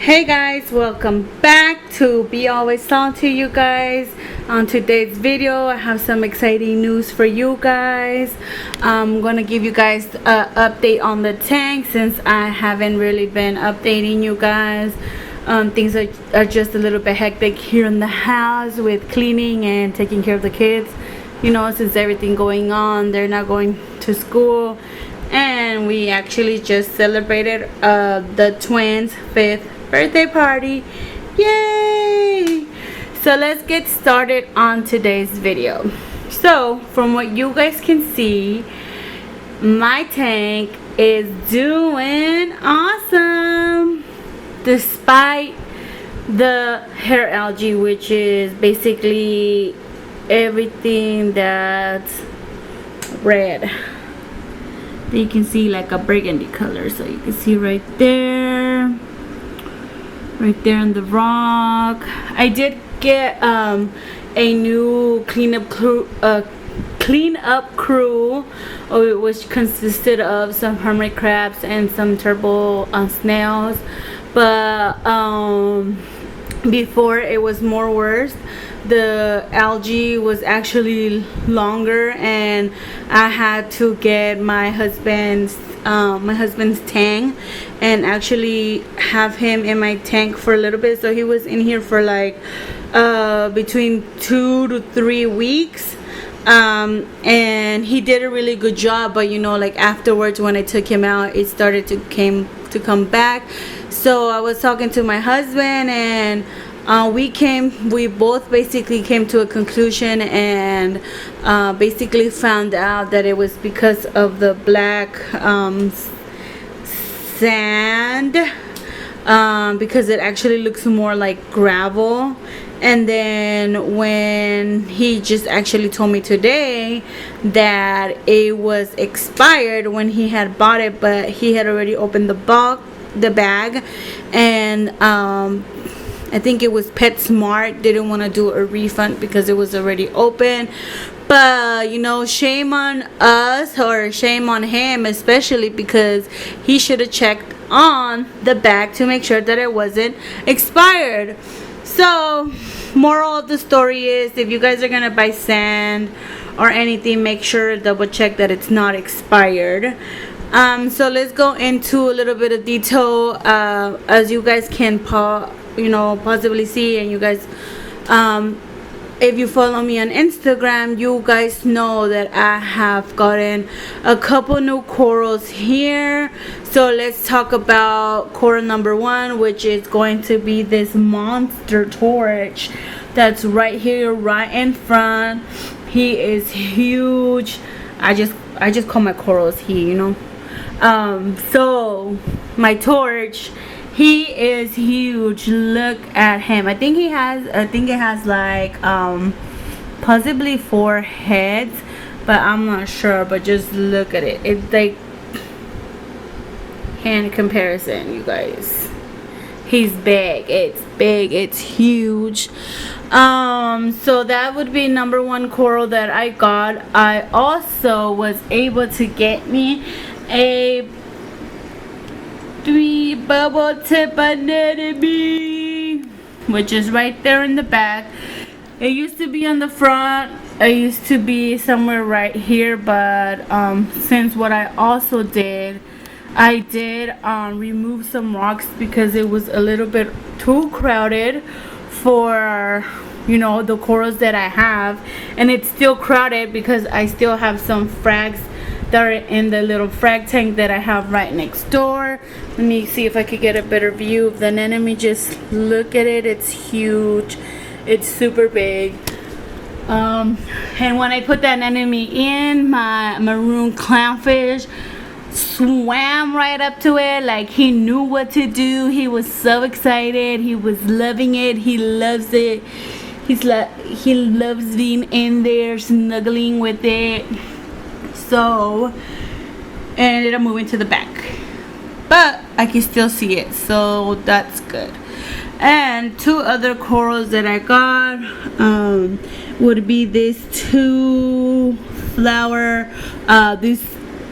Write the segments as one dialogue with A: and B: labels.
A: Hey guys, welcome back to Be Always Salty, you guys. On today's video, I have some exciting news for you guys. I'm gonna give you guys an update on the tank since I haven't really been updating you guys. Things are just a little bit hectic here in the house with cleaning and taking care of the kids. You know, since everything going on, they're not going to school. And we actually just celebrated the twins' 5th birthday party. Yay! So let's get started on today's video. So from what you guys can see, my tank is doing awesome despite the hair algae, which is basically everything that's red. You can see like a burgundy color, so you can see right there on the rock. I did get a new cleanup crew, which consisted of some hermit crabs and some turbo snails, but before it was more worse. The algae was actually longer, and I had to get my husband's tank and actually have him in my tank for a little bit. So he was in here for like between 2 to 3 weeks, and he did a really good job. But you know, like afterwards when I took him out, it started to come back. So I was talking to my husband, and we both basically came to a conclusion and basically found out that it was because of the black sand, because it actually looks more like gravel. And then when he just actually told me today that it was expired when he had bought it, but he had already opened the bag, and I think it was PetSmart didn't want to do a refund because it was already open. But you know, shame on us, or shame on him especially, because he should have checked on the bag to make sure that it wasn't expired. So moral of the story is, if you guys are gonna buy sand or anything, make sure double check that it's not expired. So let's go into a little bit of detail. As you guys can possibly see, and you guys, if you follow me on Instagram, you guys know that I have gotten a couple new corals here. So let's talk about coral number 1, which is going to be this monster torch that's right here, right in front. He is huge. I just call my corals he, you know. So my torch, he is huge. Look at him. I think it has like possibly 4 heads, but I'm not sure. But just look at it. It's like hand comparison, you guys. He's big. It's big. It's huge. So that would be number 1 coral that I got. I also was able to get me a 3 bubble tip anemone, which is right there in the back. It used to be on the front. It used to be somewhere right here, but since what I also did, I did remove some rocks because it was a little bit too crowded for, you know, the corals that I have. And it's still crowded because I still have some frags that are in the little frag tank that I have right next door. Let me see if I could get a better view of the anemone. Just look at it. It's huge. It's super big. And when I put that anemone in, my maroon clownfish swam right up to it like he knew what to do. He was so excited. He was loving it. He loves it. He loves being in there, snuggling with it. So it ended up moving to the back, but I can still see it, so that's good. And 2 other corals that I got would be this 2 flower, this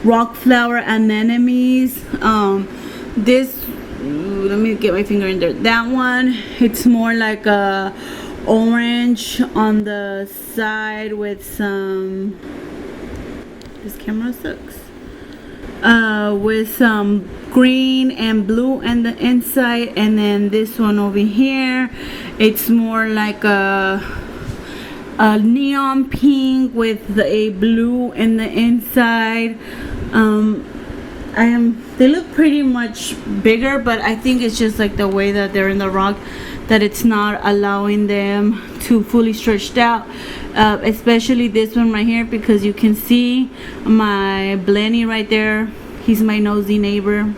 A: rock flower anemones. This let me get my finger in there. That one, it's more like a orange on the side with some, this camera sucks, with some green and blue in the inside. And then this one over here, it's more like a neon pink with a blue in the inside. They look pretty much bigger, but I think it's just like the way that they're in the rock, that it's not allowing them to fully stretched out, especially this one right here, because you can see my Blenny right there. He's my nosy neighbor.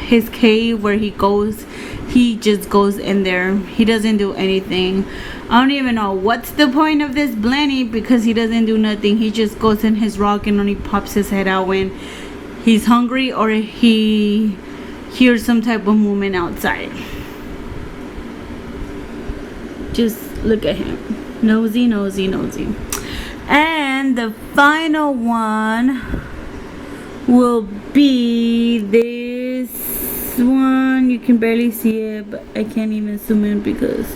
A: His cave where he goes, he just goes in there. He doesn't do anything. I don't even know what's the point of this Blenny, because he doesn't do nothing. He just goes in his rock and only pops his head out when he's hungry or he hears some type of movement outside. Just look at him. Nosy, nosy, nosy. And the final one will be this one. You can barely see it, but I can't even zoom in because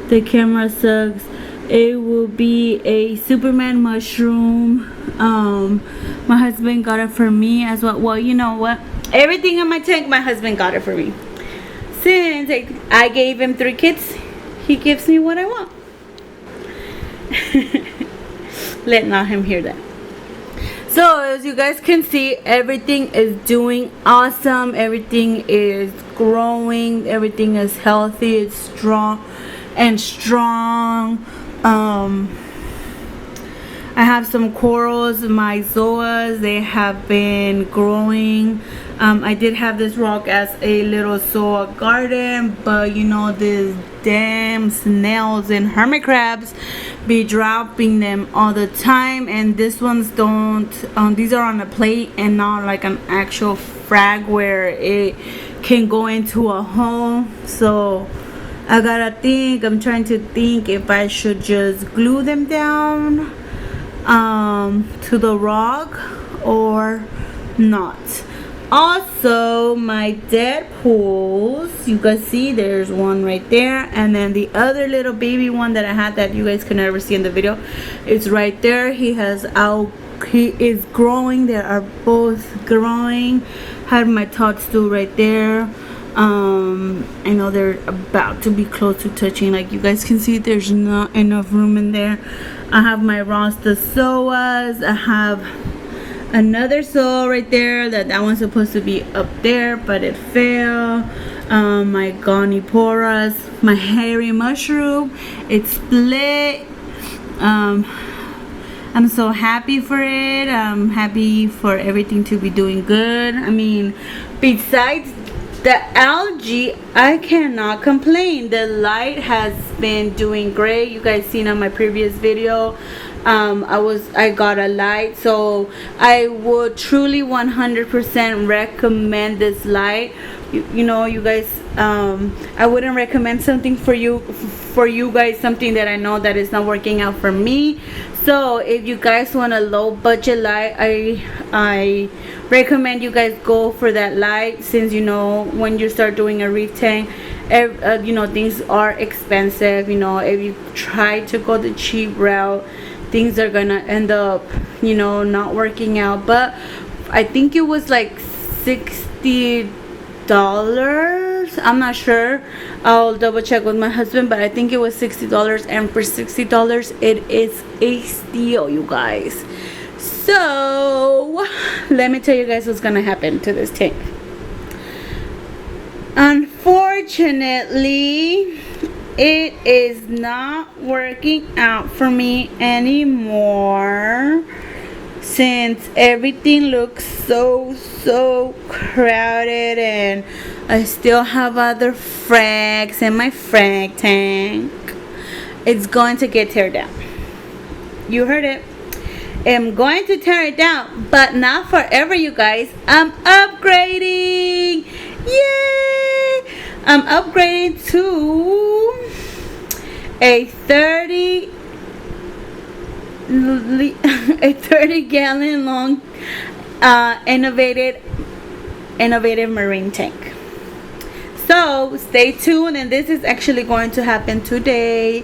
A: the camera sucks. It will be a Superman mushroom. My husband got it for me as well. Well, you know what? Everything in my tank, my husband got it for me. Since I gave him 3 kids, he gives me what I want. Let not him hear that. So as you guys can see, everything is doing awesome. Everything is growing. Everything is healthy. It's strong. I have some corals, my zoas, they have been growing. I did have this rock as a little zoa garden, but you know, these damn snails and hermit crabs be dropping them all the time, and this ones don't. These are on a plate and not like an actual frag where it can go into a hole. So I gotta think. I'm trying to think if I should just glue them down to the rock or not. Also, my dead pools, you guys see there's one right there, and then the other little baby one that I had that you guys can never see in the video, it's right there. He is growing. They are both growing. Had my toadstool right there. I know they're about to be close to touching. Like you guys can see, there's not enough room in there. I have my rostazoas. I have another soul right there. That one's supposed to be up there, but it fell. My goniporas, my hairy mushroom, it split. I'm so happy for it. I'm happy for everything to be doing good. I mean, besides the algae, I cannot complain. The light has been doing great. You guys seen on my previous video, I got a light, so I would truly 100% recommend this light. You know, you guys, I wouldn't recommend something for you guys, something that I know that is not working out for me. So if you guys want a low budget light, I recommend you guys go for that light, since you know when you start doing a reef tank, you know, things are expensive. You know, if you try to go the cheap route, things are gonna end up, you know, not working out. But I think it was like $60. I'm not sure. I'll double check with my husband, but I think it was $60, and for $60 it is a steal, you guys. So let me tell you guys what's gonna happen to this tank. Unfortunately, it is not working out for me anymore, since everything looks so crowded, and I still have other frags in my frag tank. It's going to get teared down. You heard it. I'm going to tear it down, but not forever, you guys. I'm upgrading. Yay! I'm upgrading to a 30 gallon long innovated innovative marine tank. So stay tuned, and this is actually going to happen today.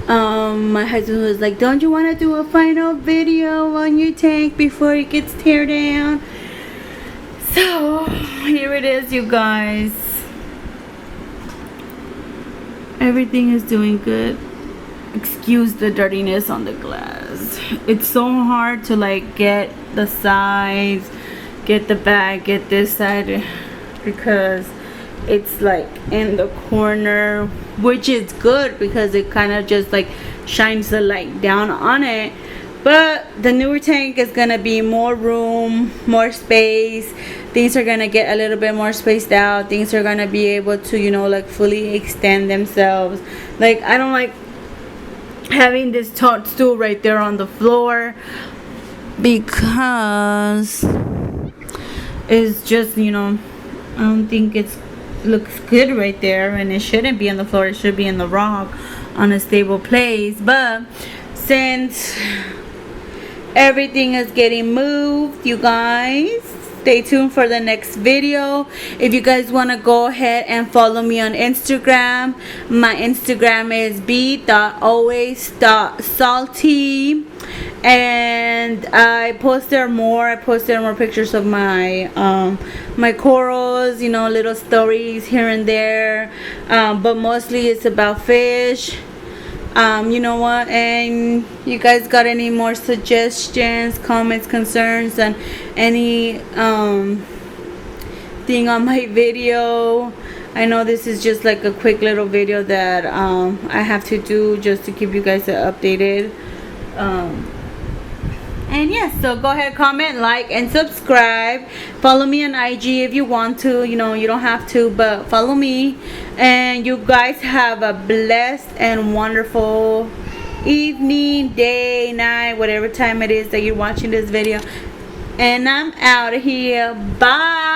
A: My husband was like, don't you want to do a final video on your tank before it gets teared down? So here it is, you guys. Everything is doing good. Excuse the dirtiness on the glass. It's so hard to like get the sides, get the back, get this side, because it's like in the corner, which is good because it kind of just like shines the light down on it. But the newer tank is gonna be more room, more space. Things are gonna get a little bit more spaced out. Things are gonna be able to, you know, like fully extend themselves. Like, I don't like having this toadstool right there on the floor because it's just, you know, I don't think it's looks good right there, and it shouldn't be on the floor. It should be in the rock on a stable place. But since everything is getting moved, you guys, stay tuned for the next video. If you guys want to go ahead and follow me on Instagram, my Instagram is b.always.salty, and I posted more pictures of my my corals, you know, little stories here and there, but mostly it's about fish. You know what, and you guys got any more suggestions, comments, concerns, and any thing on my video? I know this is just like a quick little video that I have to do just to keep you guys updated. And yes, so go ahead, comment, like, and subscribe. Follow me on IG if you want to. You know, you don't have to, but follow me. And you guys have a blessed and wonderful evening, day, night, whatever time it is that you're watching this video. And I'm out of here. Bye.